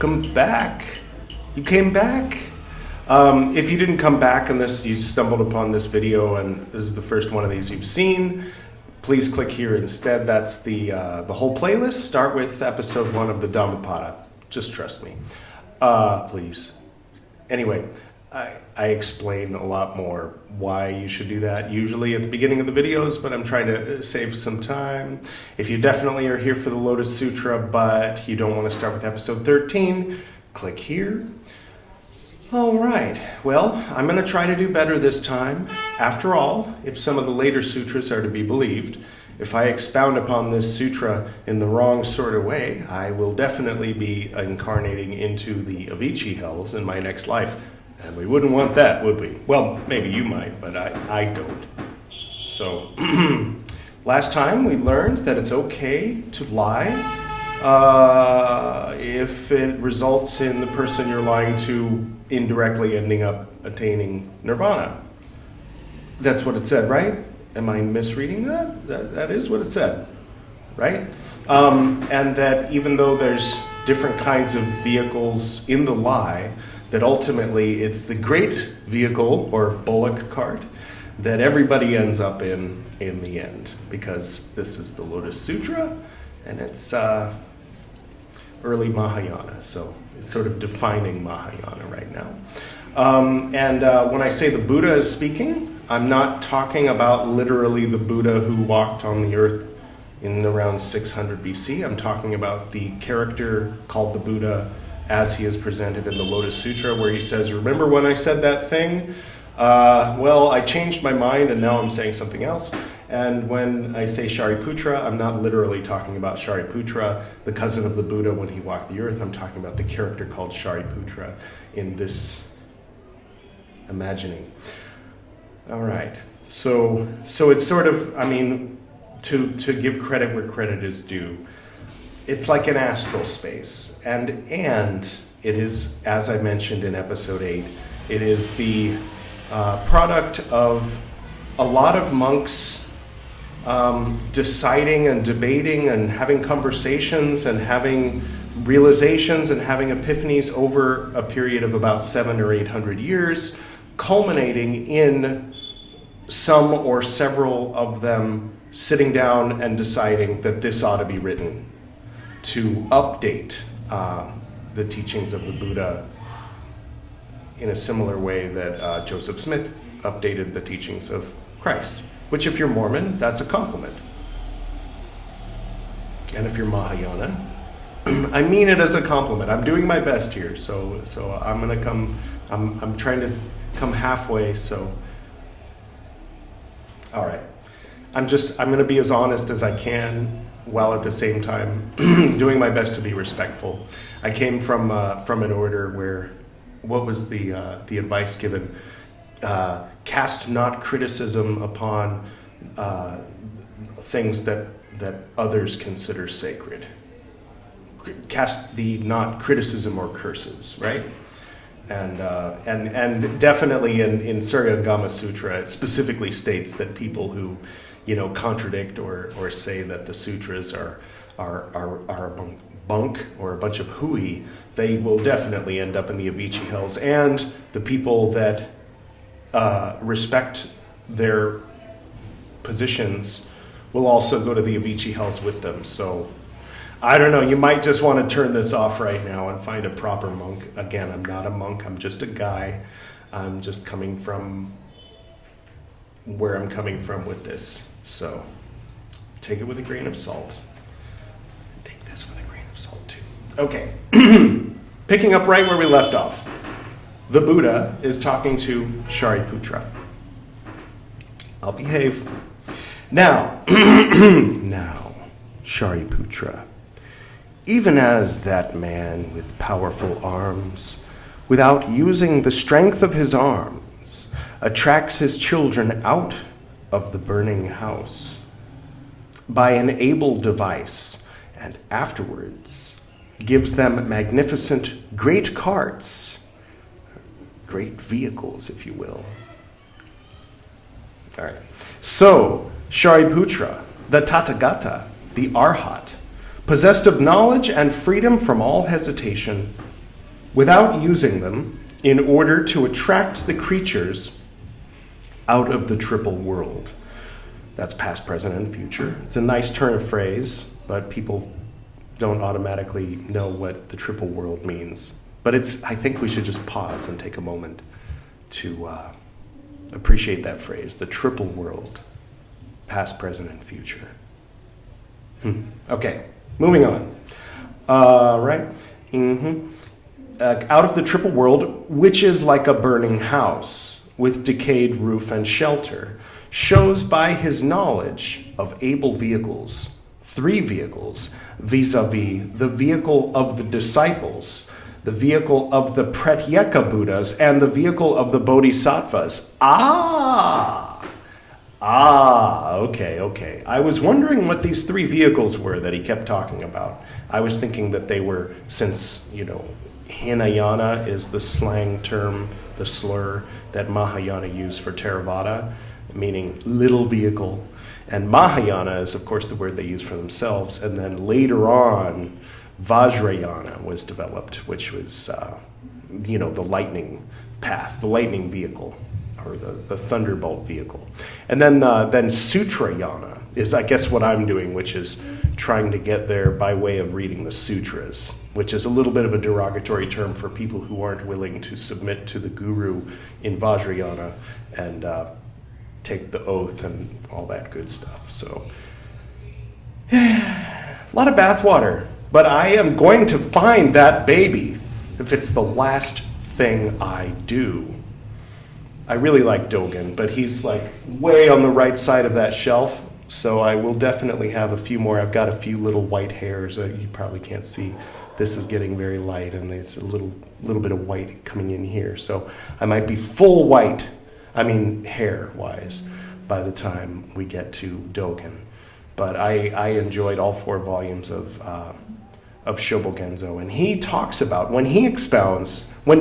Welcome back. You came back. If you didn't come back and you stumbled upon this video and this is the first one of these you've seen, please click here instead. That's the whole playlist. Start with episode 1 of the Dhammapada. Just trust me. Please. Anyway, I explain a lot more why you should do that, usually at the beginning of the videos, but I'm trying to save some time. If you definitely are here for the Lotus Sutra, but you don't want to start with episode 13, click here. All right, well, I'm going to try to do better this time. After all, if some of the later sutras are to be believed, if I expound upon this sutra in the wrong sort of way, I will definitely be incarnating into the Avicii hells in my next life. And we wouldn't want that, would we? Well, maybe you might, but I don't. So, last time we learned that it's okay to lie if it results in the person you're lying to indirectly ending up attaining nirvana. That's what it said, right? Am I misreading that? That is what it said, right? And that even though there's different kinds of vehicles in the lie, that ultimately it's the great vehicle or bullock cart that everybody ends up in the end, because this is the Lotus Sutra and it's early Mahayana, so it's sort of defining Mahayana right now. When I say the Buddha is speaking, I'm not talking about literally the Buddha who walked on the earth in around 600 BC. I'm talking about the character called the Buddha as he is presented in the Lotus Sutra, where he says, remember when I said that thing? Well, I changed my mind and now I'm saying something else. And when I say Shariputra, I'm not literally talking about Shariputra, the cousin of the Buddha when he walked the earth. I'm talking about the character called Shariputra in this imagining. All right, so it's sort of, I mean, to give credit where credit is due, it's like an astral space, and it is, as I mentioned in episode 8, it is the product of a lot of monks deciding and debating and having conversations and having realizations and having epiphanies over a period of about 700 or 800 years, culminating in some or several of them sitting down and deciding that this ought to be written to update the teachings of the Buddha in a similar way that Joseph Smith updated the teachings of Christ, which if you're Mormon, that's a compliment. And if you're Mahayana, I mean it as a compliment. I'm doing my best here, so I'm going to come, I'm trying to come halfway, so. All right. I'm going to be as honest as I can, while at the same time doing my best to be respectful. I came from an order where, what was the advice given? Cast not criticism upon things that others consider sacred. Cast the not criticism or curses, right? And definitely in Suryagama Sutra, it specifically states that people who contradict or say that the sutras are a bunk or a bunch of hooey, they will definitely end up in the Avicii hells. And the people that respect their positions will also go to the Avicii hells with them. So I don't know, you might just want to turn this off right now and find a proper monk. Again, I'm not a monk, I'm just a guy. I'm just coming from where I'm coming from with this. So take it with a grain of salt. Take this with a grain of salt too. Okay, picking up right where we left off. The Buddha is talking to Shariputra. I'll behave. Now, Shariputra, even as that man with powerful arms, without using the strength of his arms, attracts his children out of the burning house by an able device, and afterwards gives them magnificent great carts, great vehicles, if you will. All right. So, Shariputra, the Tathagata, the Arhat, possessed of knowledge and freedom from all hesitation, without using them in order to attract the creatures out of the triple world. That's past, present, and future. It's a nice turn of phrase, but people don't automatically know what the triple world means. But I think we should just pause and take a moment to appreciate that phrase, the triple world, past, present, and future. Okay, moving on. Right? Out of the triple world, which is like a burning house with decayed roof and shelter, shows by his knowledge of able vehicles, 3 vehicles, vis-a-vis the vehicle of the disciples, the vehicle of the Pratyeka Buddhas, and the vehicle of the Bodhisattvas. Okay. I was wondering what these 3 vehicles were that he kept talking about. I was thinking that they were, since, Hinayana is the slang term, the slur that Mahayana used for Theravada, meaning little vehicle. And Mahayana is, of course, the word they use for themselves. And then later on, Vajrayana was developed, which was, the lightning path, the lightning vehicle, or the thunderbolt vehicle. And then Sutrayana is, I guess, what I'm doing, which is trying to get there by way of reading the sutras, which is a little bit of a derogatory term for people who aren't willing to submit to the guru in Vajrayana and take the oath and all that good stuff. So, a lot of bathwater. But I am going to find that baby if it's the last thing I do. I really like Dogen, but he's like way on the right side of that shelf, so I will definitely have a few more. I've got a few little white hairs that you probably can't see. This is getting very light, and there's a little bit of white coming in here. So I might be full white, hair-wise, by the time we get to Dogen. But I enjoyed all 4 volumes of Shobogenzo, and he talks about, when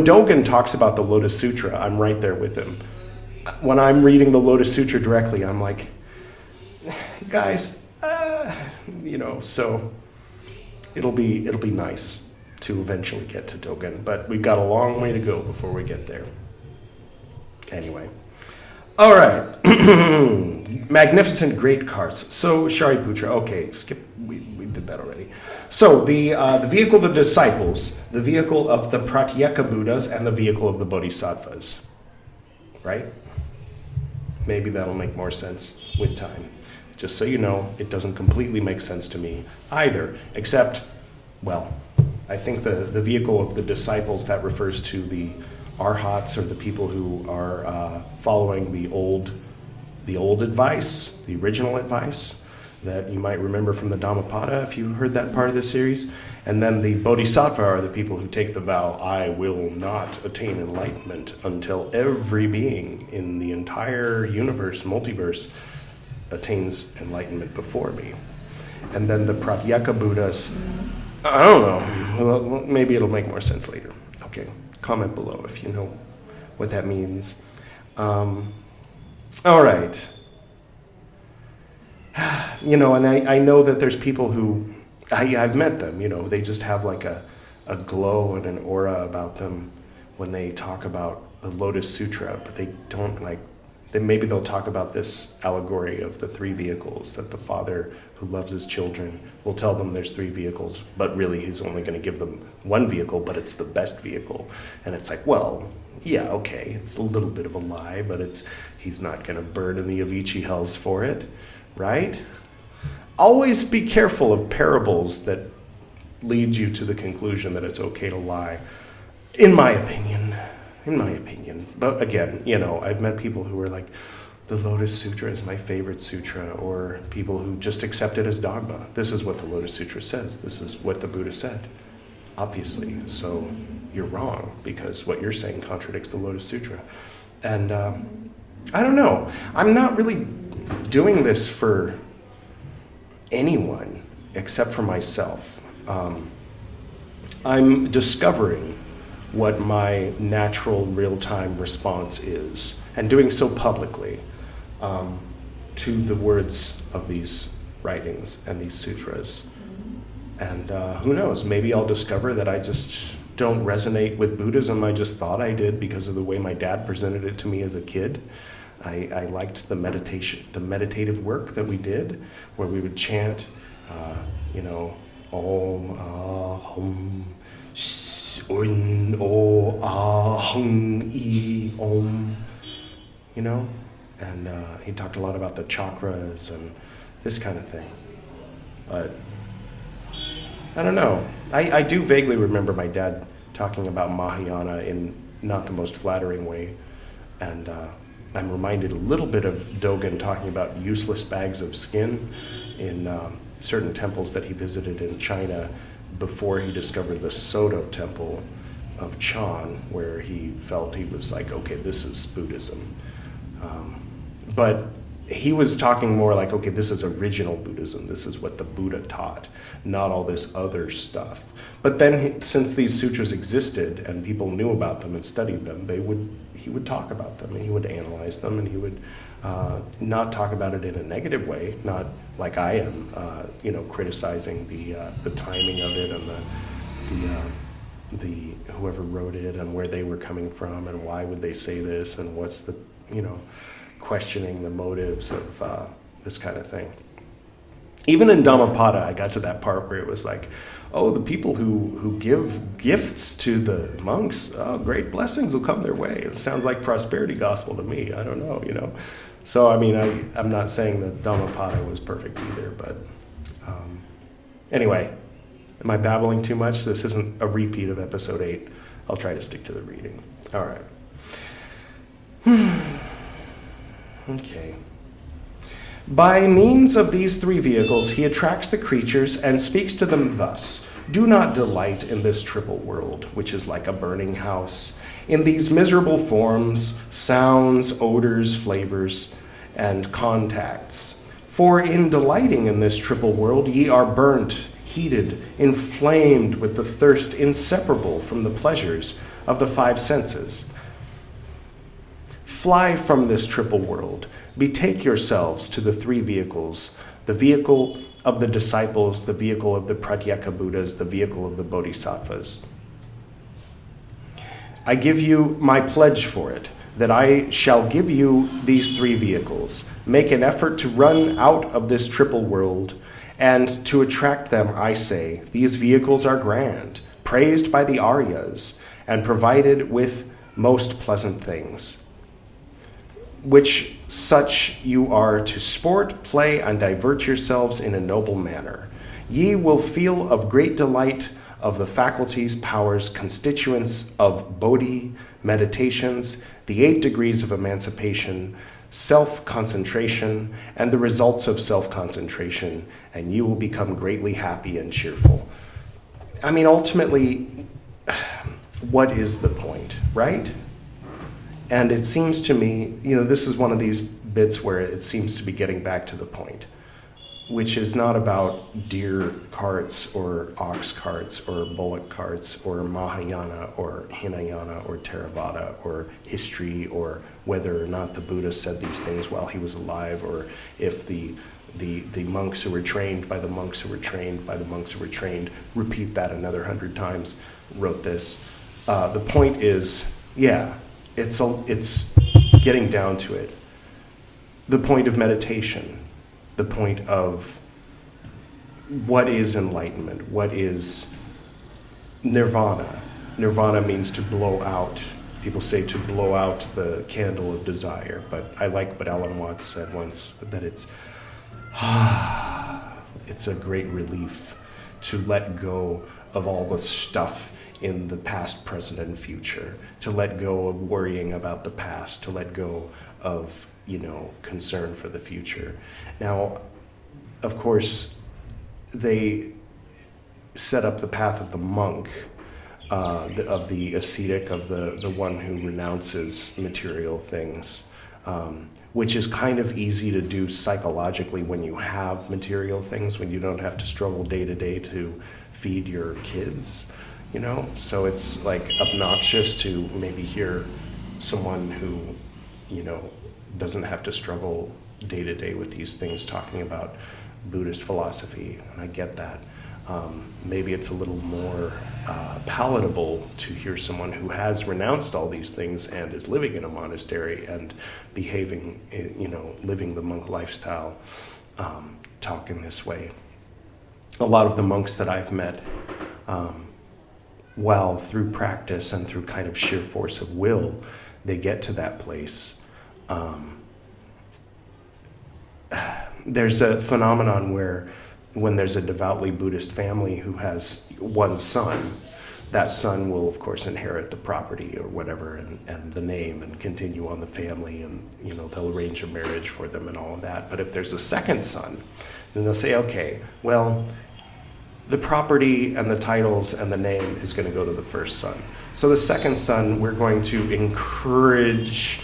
Dogen talks about the Lotus Sutra, I'm right there with him. When I'm reading the Lotus Sutra directly, I'm like, guys, so it'll be nice to eventually get to Dogen, but we've got a long way to go before we get there. Anyway. All right. Magnificent great carts. So, Shariputra, okay, skip, we did that already. So, the vehicle of the disciples, the vehicle of the Pratyeka Buddhas, and the vehicle of the Bodhisattvas. Right? Maybe that'll make more sense with time. Just so you know, it doesn't completely make sense to me either, except, I think the vehicle of the disciples, that refers to the arhats, or the people who are following the old advice, the original advice that you might remember from the Dhammapada if you heard that part of the series. And then the Bodhisattva are the people who take the vow, I will not attain enlightenment until every being in the entire universe, multiverse, attains enlightenment before me. And then the Pratyeka Buddhas, I don't know, well, maybe it'll make more sense later. Okay, comment below if you know what that means. All right. And I know that there's people who, I've met them, they just have like a glow and an aura about them when they talk about the Lotus Sutra, but they don't maybe they'll talk about this allegory of the 3 vehicles, that the father who loves his children will tell them there's 3 vehicles, but really he's only going to give them 1 vehicle, but it's the best vehicle. And it's like, yeah, okay, it's a little bit of a lie, but he's not going to burn in the Avicii hells for it, right? Always be careful of parables that lead you to the conclusion that it's okay to lie, in my opinion. But again, I've met people who are like, the Lotus Sutra is my favorite sutra, or people who just accept it as dogma. This is what the Lotus Sutra says. This is what the Buddha said. Obviously. So you're wrong, because what you're saying contradicts the Lotus Sutra. And I don't know. I'm not really doing this for anyone except for myself. I'm discovering what my natural real-time response is, and doing so publicly to the words of these writings and these sutras. And who knows, maybe I'll discover that I just don't resonate with Buddhism. I just thought I did because of the way my dad presented it to me as a kid. I liked the meditative work that we did, where we would chant, Om Ahum Un O Ahung I Om, and he talked a lot about the chakras and this kind of thing. But I don't know. I do vaguely remember my dad talking about Mahayana in not the most flattering way, and I'm reminded a little bit of Dogen talking about useless bags of skin in certain temples that he visited in China before he discovered the Soto temple of Chan, where he felt he was like, okay, this is Buddhism. But he was talking more like, okay, this is original Buddhism. This is what the Buddha taught, not all this other stuff. But then since these sutras existed and people knew about them and studied them, he would talk about them and he would analyze them, and he would not talk about it in a negative way, not like I am, criticizing the timing of it and the whoever wrote it and where they were coming from and why would they say this and what's the, questioning the motives of this kind of thing. Even in Dhammapada, I got to that part where it was like, oh, the people who give gifts to the monks, oh, great blessings will come their way. It sounds like prosperity gospel to me. I don't know, So, I'm not saying that Dhammapada was perfect either, but anyway, am I babbling too much? This isn't a repeat of episode 8. I'll try to stick to the reading. All right. Okay. By means of these 3 vehicles, he attracts the creatures and speaks to them thus: do not delight in this triple world, which is like a burning house, in these miserable forms, sounds, odors, flavors, and contacts. For in delighting in this triple world, ye are burnt, heated, inflamed with the thirst inseparable from the pleasures of the 5 senses. Fly from this triple world. Betake yourselves to the 3 vehicles, the vehicle of the disciples, the vehicle of the Pratyeka Buddhas, the vehicle of the Bodhisattvas. I give you my pledge for it, that I shall give you these 3 vehicles. Make an effort to run out of this triple world, and to attract them, I say, these vehicles are grand, praised by the Aryas, and provided with most pleasant things, which such you are to sport, play, and divert yourselves in a noble manner. Ye will feel of great delight of the faculties, powers, constituents of Bodhi, meditations, the 8 degrees of emancipation, self-concentration, and the results of self-concentration, and you will become greatly happy and cheerful. Ultimately, what is the point, right? And it seems to me, this is one of these bits where it seems to be getting back to the point, which is not about deer carts or ox carts or bullock carts or Mahayana or Hinayana or Theravada or history or whether or not the Buddha said these things while he was alive, or if the monks who were trained by the monks who were trained by the monks who were trained, repeat that another 100 times, wrote this. The point is, it's getting down to it. The point of meditation, the point of what is enlightenment, what is nirvana. Nirvana means to blow out. People say to blow out the candle of desire, but I like what Alan Watts said once, that it's a great relief to let go of all the stuff in the past, present, and future, to let go of worrying about the past, to let go of, concern for the future. Now, of course, they set up the path of the monk, of the ascetic, of the one who renounces material things, which is kind of easy to do psychologically when you have material things, when you don't have to struggle day to day to feed your kids. So it's like obnoxious to maybe hear someone who, doesn't have to struggle day to day with these things talking about Buddhist philosophy, and I get that. maybe it's a little more palatable to hear someone who has renounced all these things and is living in a monastery and behaving, living the monk lifestyle, talk in this way. A lot of the monks that I've met, while through practice and through kind of sheer force of will, they get to that place. There's a phenomenon where when there's a devoutly Buddhist family who has one son, that son will, of course, inherit the property or whatever and the name and continue on the family, and they'll arrange a marriage for them and all of that. But if there's a second son, then they'll say, okay, well, the property and the titles and the name is going to go to the first son. So the second son, we're going to encourage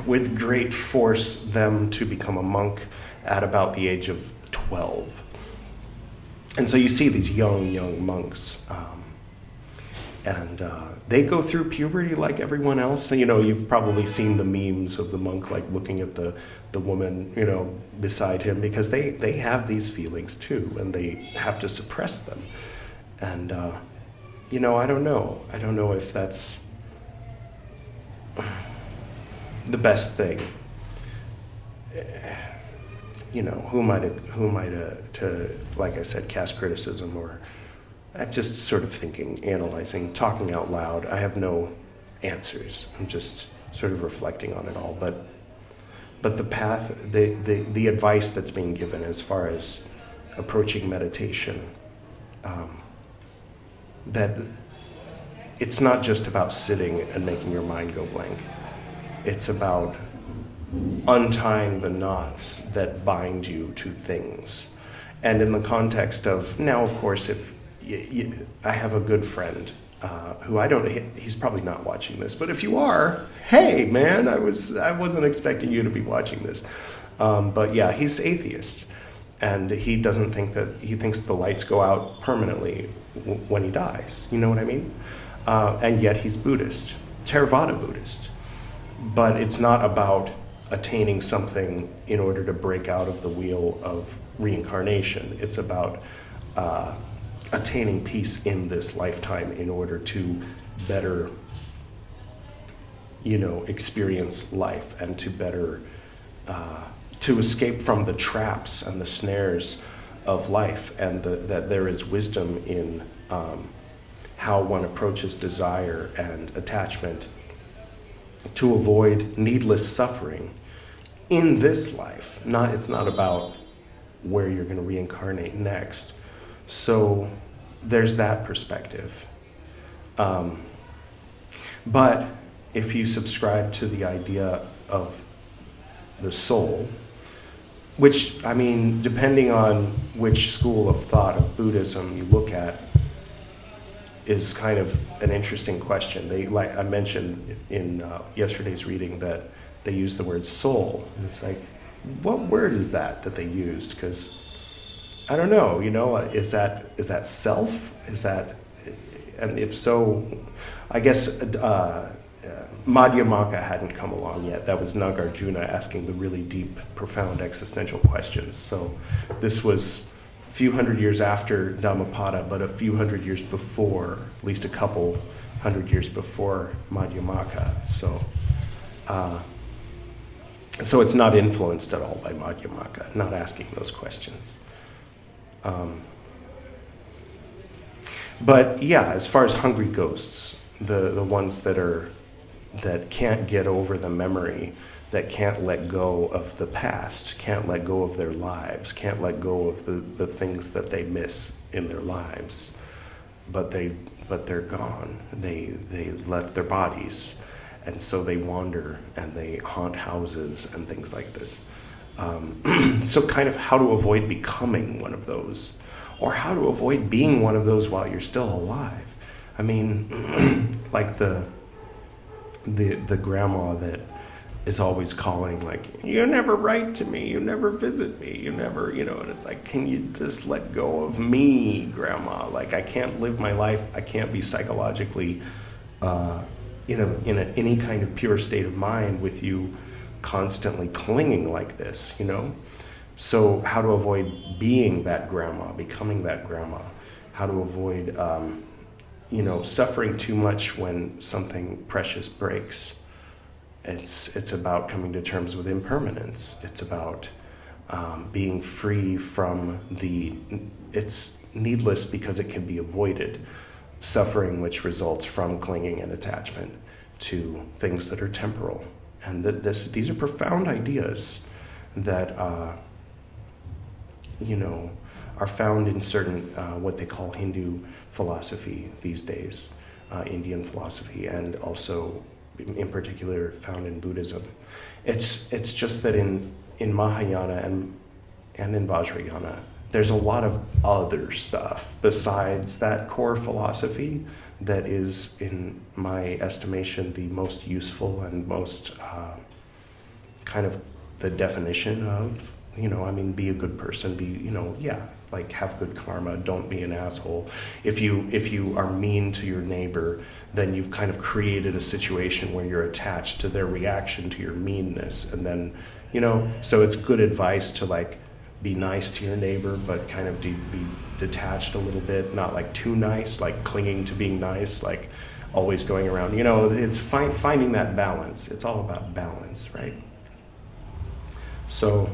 with great force them to become a monk at about the age of 12. And so you see these young monks, and they go through puberty like everyone else. So, you've probably seen the memes of the monk like looking at the woman, beside him, because they have these feelings too, and they have to suppress them. And I don't know. I don't know if that's the best thing. Who am I to, like I said, cast criticism, or just sort of thinking, analyzing, talking out loud. I have no answers. I'm just sort of reflecting on it all. But the path, the advice that's being given as far as approaching meditation, that it's not just about sitting and making your mind go blank. It's about untying the knots that bind you to things. And in the context of, now, of course, if I have a good friend who he's probably not watching this, but if you are, hey, man, I wasn't expecting you to be watching this. But yeah, he's atheist, and he thinks the lights go out permanently when he dies. You know what I mean? And yet he's Buddhist, Theravada Buddhist. But it's not about attaining something in order to break out of the wheel of reincarnation. It's about attaining peace in this lifetime in order to better, experience life, and to better, to escape from the traps and the snares of life, and that there is wisdom in how one approaches desire and attachment to avoid needless suffering in this life. It's not about where you're going to reincarnate next. So there's that perspective. But if you subscribe to the idea of the soul, which, depending on which school of thought of Buddhism you look at, is kind of an interesting question. I mentioned in yesterday's reading that they use the word soul. And it's like, what word is that they used? Because I don't know, is that self? And if so, I guess Madhyamika hadn't come along yet. That was Nagarjuna asking the really deep, profound existential questions. So this was a few hundred years after Dhammapada, but a few hundred years before, at least a couple hundred years before Madhyamika. So it's not influenced at all by Madhyamika, not asking those questions. But yeah, as far as hungry ghosts, the ones that can't get over the memory, that can't let go of the past, can't let go of their lives, can't let go of the things that they miss in their lives, but they're gone. They left their bodies, and so they wander and they haunt houses and things like this. So kind of how to avoid becoming one of those, or how to avoid being one of those while you're still alive. Like the grandma that is always calling, like, you never write to me, you never visit me, you never, and it's like, can you just let go of me, grandma? Like, I can't live my life, I can't be psychologically in any kind of pure state of mind with you constantly clinging like this, So how to avoid being that grandma, becoming that grandma, how to avoid, suffering too much when something precious breaks. It's about coming to terms with impermanence. It's about being free from it's needless because it can be avoided, suffering which results from clinging and attachment to things that are temporal. And these are profound ideas that, are found in certain, what they call Hindu philosophy these days, Indian philosophy, and also in particular found in Buddhism. It's just that in Mahayana and in Vajrayana, there's a lot of other stuff besides that core philosophy that is, in my estimation, the most useful and most kind of the definition of, be a good person, have good karma, don't be an asshole. If you are mean to your neighbor, then you've kind of created a situation where you're attached to their reaction to your meanness. And then, so it's good advice to be nice to your neighbor, but kind of be detached a little bit, not too nice, clinging to being nice, always going around. It's finding that balance. It's all about balance, right? So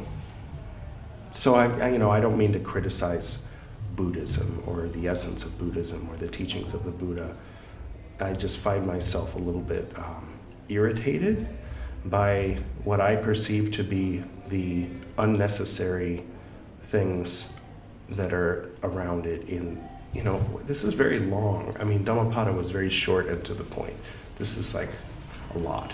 I don't mean to criticize Buddhism or the essence of Buddhism or the teachings of the Buddha. I just find myself a little bit irritated by what I perceive to be the unnecessary things that are around it this is very long. Dhammapada was very short and to the point. This is a lot.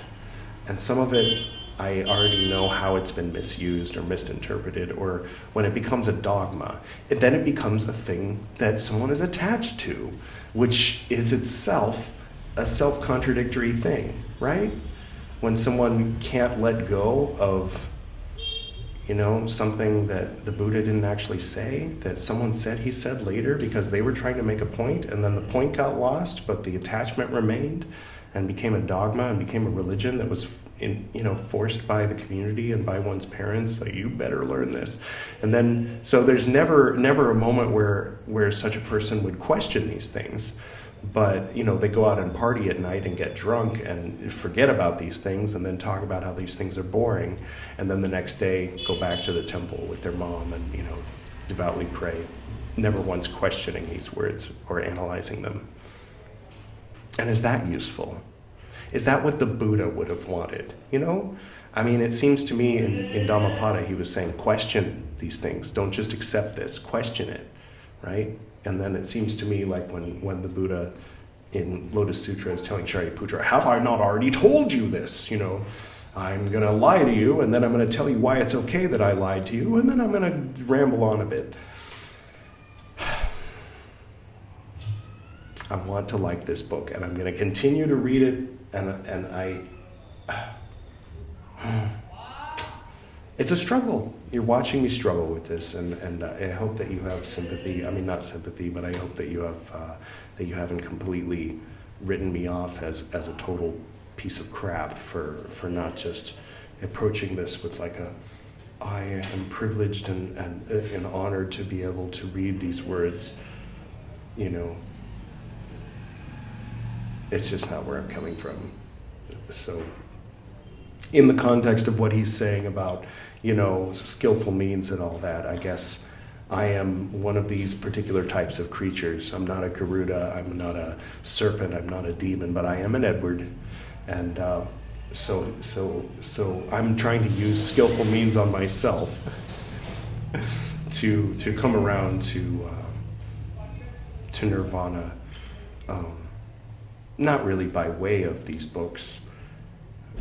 And some of it, I already know how it's been misused or misinterpreted, or when it becomes a dogma, then it becomes a thing that someone is attached to, which is itself a self-contradictory thing, right? When someone can't let go of, something that the Buddha didn't actually say, that someone said he said later because they were trying to make a point, and then the point got lost, but the attachment remained and became a dogma and became a religion that was forced by the community and by one's parents. You better learn this. And then, so there's never a moment where such a person would question these things. But, they go out and party at night and get drunk and forget about these things and then talk about how these things are boring. And then the next day go back to the temple with their mom and, devoutly pray, never once questioning these words or analyzing them. And is that useful? Is that what the Buddha would have wanted? It seems to me in Dhammapada he was saying, question these things. Don't just accept this, question it, right? And then it seems to me when the Buddha in Lotus Sutra is telling Shariputra, have I not already told you this? I'm going to lie to you, and then I'm going to tell you why it's okay that I lied to you, and then I'm going to ramble on a bit. I want to like this book, and I'm going to continue to read it, and it's a struggle. You're watching me struggle with this, and I hope that you have sympathy. Not sympathy, but I hope that you have that you haven't completely written me off as a total piece of crap for not just approaching this with I am privileged and honored to be able to read these words. It's just not where I'm coming from. So, in the context of what he's saying about, skillful means and all that, I guess I am one of these particular types of creatures. I'm not a Garuda, I'm not a serpent, I'm not a demon, but I am an Edward. And so I'm trying to use skillful means on myself to come around to nirvana. Not really by way of these books.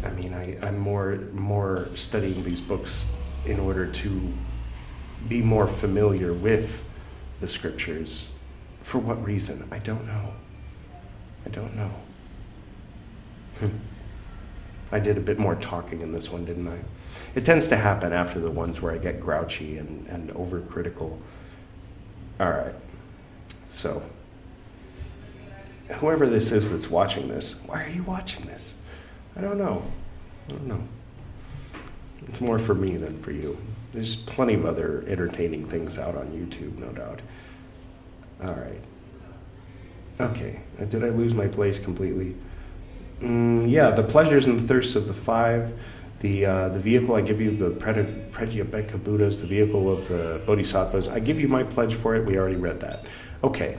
I'm more studying these books in order to be more familiar with the scriptures. For what reason? I don't know. I did a bit more talking in this one, didn't I? It tends to happen after the ones where I get grouchy and overcritical. All right. So, whoever this is that's watching this, why are you watching this? I don't know. It's more for me than for you. There's plenty of other entertaining things out on YouTube, no doubt. All right. Okay, did I lose my place completely? Yeah, the pleasures and the thirsts of the five, the vehicle I give you, the Pratyabheka Buddhas, the vehicle of the Bodhisattvas. I give you my pledge for it. We already read that. Okay,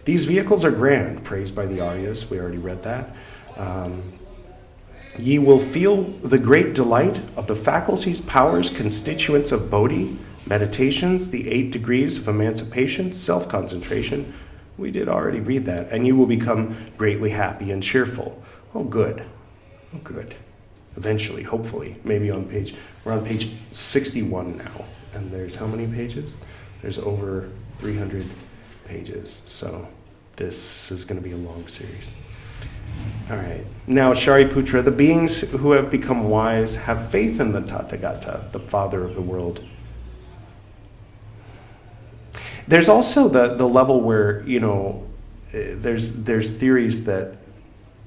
these vehicles are grand, praised by the Aryas. We already read that. Ye will feel the great delight of the faculties, powers, constituents of Bodhi, meditations, the 8 degrees of emancipation, self-concentration. We did already read that. And you will become greatly happy and cheerful. Oh, good. Oh, good. Eventually, hopefully. Maybe we're on page 61 now. And there's how many pages? There's over 300 pages. So this is going to be a long series. All right. Now, Shariputra, the beings who have become wise have faith in the Tathagata, the Father of the world. There's also the level where, there's theories that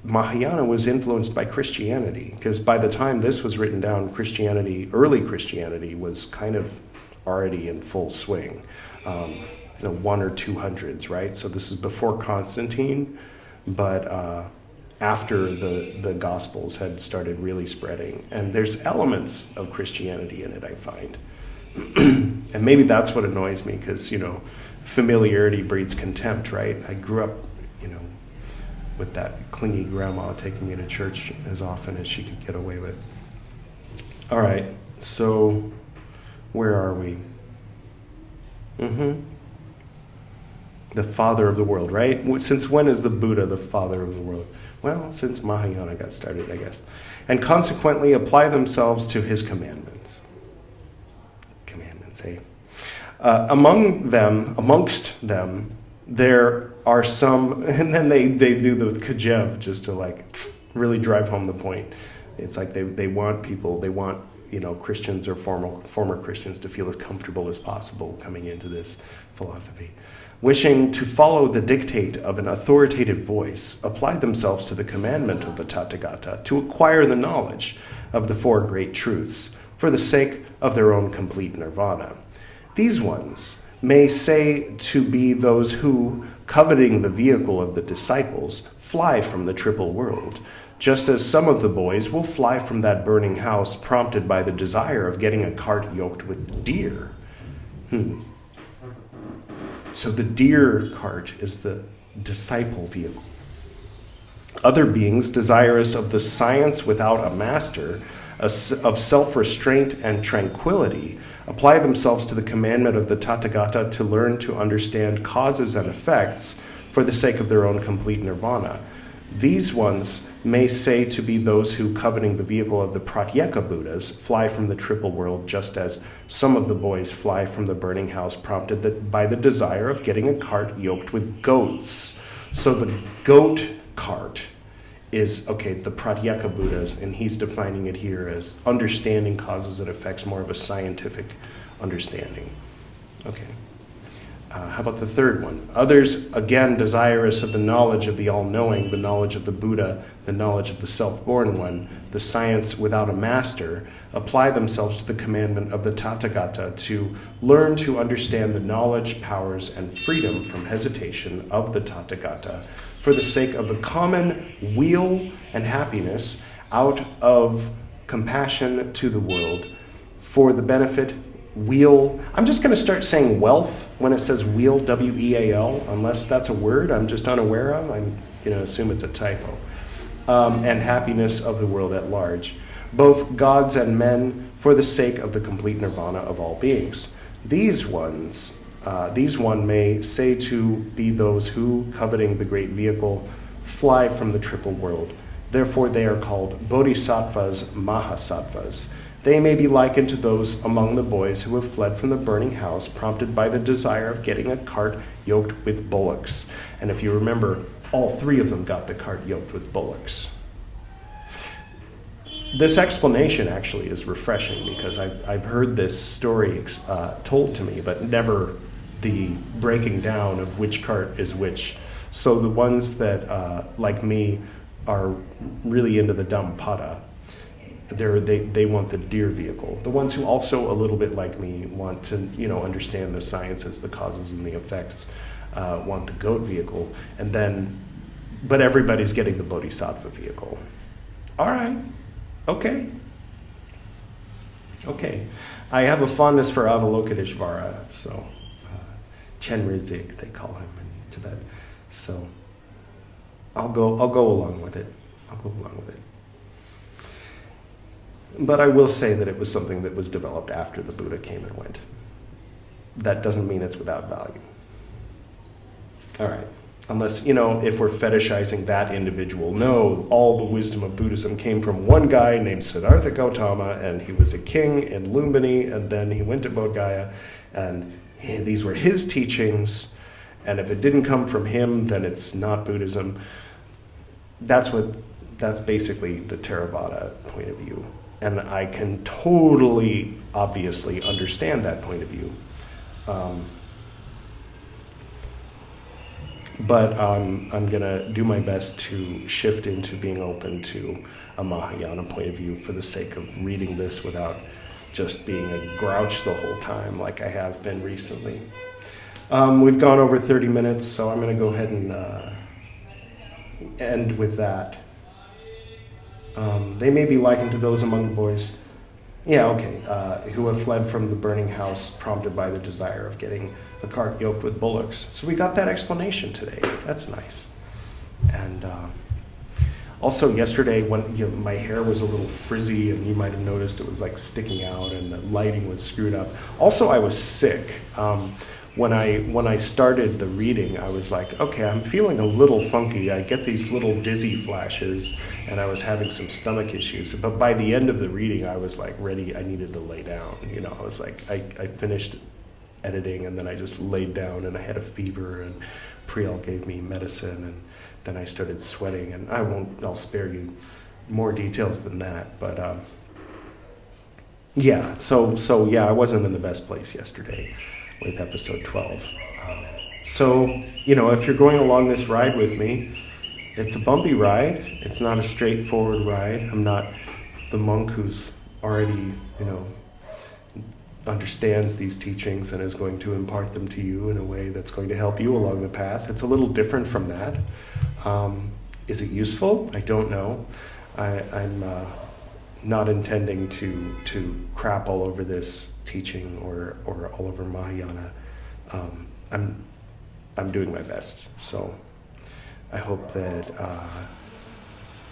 Mahayana was influenced by Christianity, because by the time this was written down, early Christianity was kind of already in full swing, the 100 or 200s, right? So this is before Constantine, but after the Gospels had started really spreading. And there's elements of Christianity in it, I find. And maybe that's what annoys me, because, familiarity breeds contempt, right? I grew up, with that clingy grandma taking me to church as often as she could get away with. All right, so where are we? The Father of the world, right? Since when is the Buddha the Father of the world? Well, since Mahayana got started, I guess. And consequently apply themselves to his commandments. Amongst them, there are some, and then they do the kajev just to really drive home the point. It's like they want Christians or former Christians to feel as comfortable as possible coming into this philosophy. Wishing to follow the dictate of an authoritative voice, apply themselves to the commandment of the Tathagata to acquire the knowledge of the 4 great truths for the sake of their own complete nirvana. These ones may say to be those who, coveting the vehicle of the disciples, fly from the triple world, just as some of the boys will fly from that burning house prompted by the desire of getting a cart yoked with deer. So the deer cart is the disciple vehicle. Other beings, desirous of the science without a master, of self-restraint and tranquility, apply themselves to the commandment of the Tathagata to learn to understand causes and effects for the sake of their own complete nirvana. These ones may say to be those who, coveting the vehicle of the Pratyeka Buddhas, fly from the triple world, just as some of the boys fly from the burning house prompted by the desire of getting a cart yoked with goats. So the goat cart is, the Pratyeka Buddhas, and he's defining it here as understanding causes and effects, more of a scientific understanding. Okay. How about the third one? Others, again, desirous of the knowledge of the all-knowing, the knowledge of the Buddha, the knowledge of the self-born one, the science without a master, apply themselves to the commandment of the Tathagata to learn to understand the knowledge, powers, and freedom from hesitation of the Tathagata for the sake of the common weal and happiness out of compassion to the world, for the benefit weal. I'm just going to start saying wealth when it says weal, W-E-A-L, unless that's a word I'm just unaware of. I'm going to assume it's a typo. And happiness of the world at large, both gods and men, for the sake of the complete nirvana of all beings. These one may say to be those who, coveting the great vehicle, fly from the triple world. Therefore they are called bodhisattvas, mahasattvas. They may be likened to those among the boys who have fled from the burning house, prompted by the desire of getting a cart yoked with bullocks. And if you remember, all 3 of them got the cart yoked with bullocks. This explanation actually is refreshing, because I've heard this story told to me, but never the breaking down of which cart is which. So the ones that, like me, are really into the Dhammapada, they want the deer vehicle. The ones who also, a little bit like me, want to understand the sciences, the causes and the effects, want the goat vehicle, but everybody's getting the bodhisattva vehicle. All right, okay. I have a fondness for Avalokiteshvara, so Chenrizik they call him in Tibet. So I'll go along with it. But I will say that it was something that was developed after the Buddha came and went. That doesn't mean it's without value. All right. Unless, if we're fetishizing that individual. No, all the wisdom of Buddhism came from one guy named Siddhartha Gautama, and he was a king in Lumbini, and then he went to Bodh Gaya, and these were his teachings, and if it didn't come from him, then it's not Buddhism. That's basically the Theravada point of view. And I can totally, obviously, understand that point of view. But I'm going to do my best to shift into being open to a Mahayana point of view for the sake of reading this without just being a grouch the whole time like I have been recently. We've gone over 30 minutes, so I'm going to go ahead and end with that. They may be likened to those among the boys. Yeah, okay. Who have fled from the burning house, prompted by the desire of getting a cart yoked with bullocks. So we got that explanation today. That's nice. And also yesterday, when my hair was a little frizzy, and you might have noticed it was like sticking out, and the lighting was screwed up. Also, I was sick. When I started the reading, I was like, okay, I'm feeling a little funky. I get these little dizzy flashes, and I was having some stomach issues. But by the end of the reading, I was like ready. I needed to lay down. I was like, I finished editing, and then I just laid down, and I had a fever, and Priel gave me medicine, and then I started sweating. And I'll spare you more details than that. But yeah, so I wasn't in the best place yesterday with episode 12. So, if you're going along this ride with me, it's a bumpy ride. It's not a straightforward ride. I'm not the monk who's already, understands these teachings and is going to impart them to you in a way that's going to help you along the path. It's a little different from that. Is it useful? I don't know. I'm not intending to crap all over this teaching or all over Mahayana. I'm doing my best. So I hope that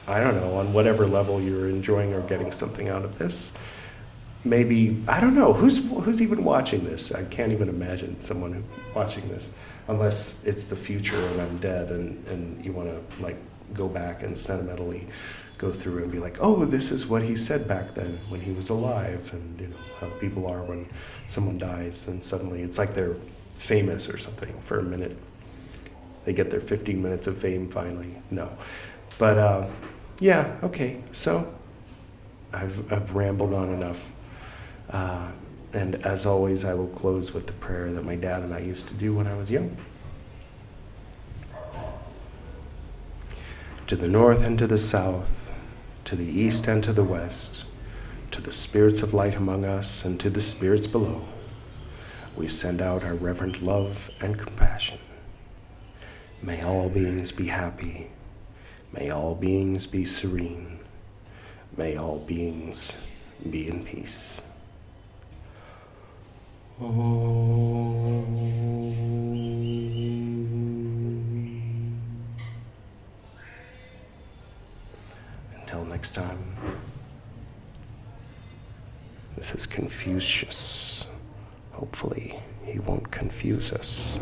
I don't know, on whatever level you're enjoying or getting something out of this. Maybe, I don't know, who's even watching this? I can't even imagine someone watching this, unless it's the future and I'm dead and you want to go back and sentimentally go through and be like, oh, this is what he said back then when he was alive, and how people are when someone dies. Then suddenly it's like they're famous or something for a minute. They get their 15 minutes of fame finally. No, but yeah, okay. So I've rambled on enough, and as always, I will close with the prayer that my dad and I used to do when I was young. To the north and to the south, to the east and to the west, to the spirits of light among us and to the spirits below, we send out our reverent love and compassion. May all beings be happy. May all beings be serene. May all beings be in peace. Until next time, this is Confucius. Hopefully, he won't confuse us.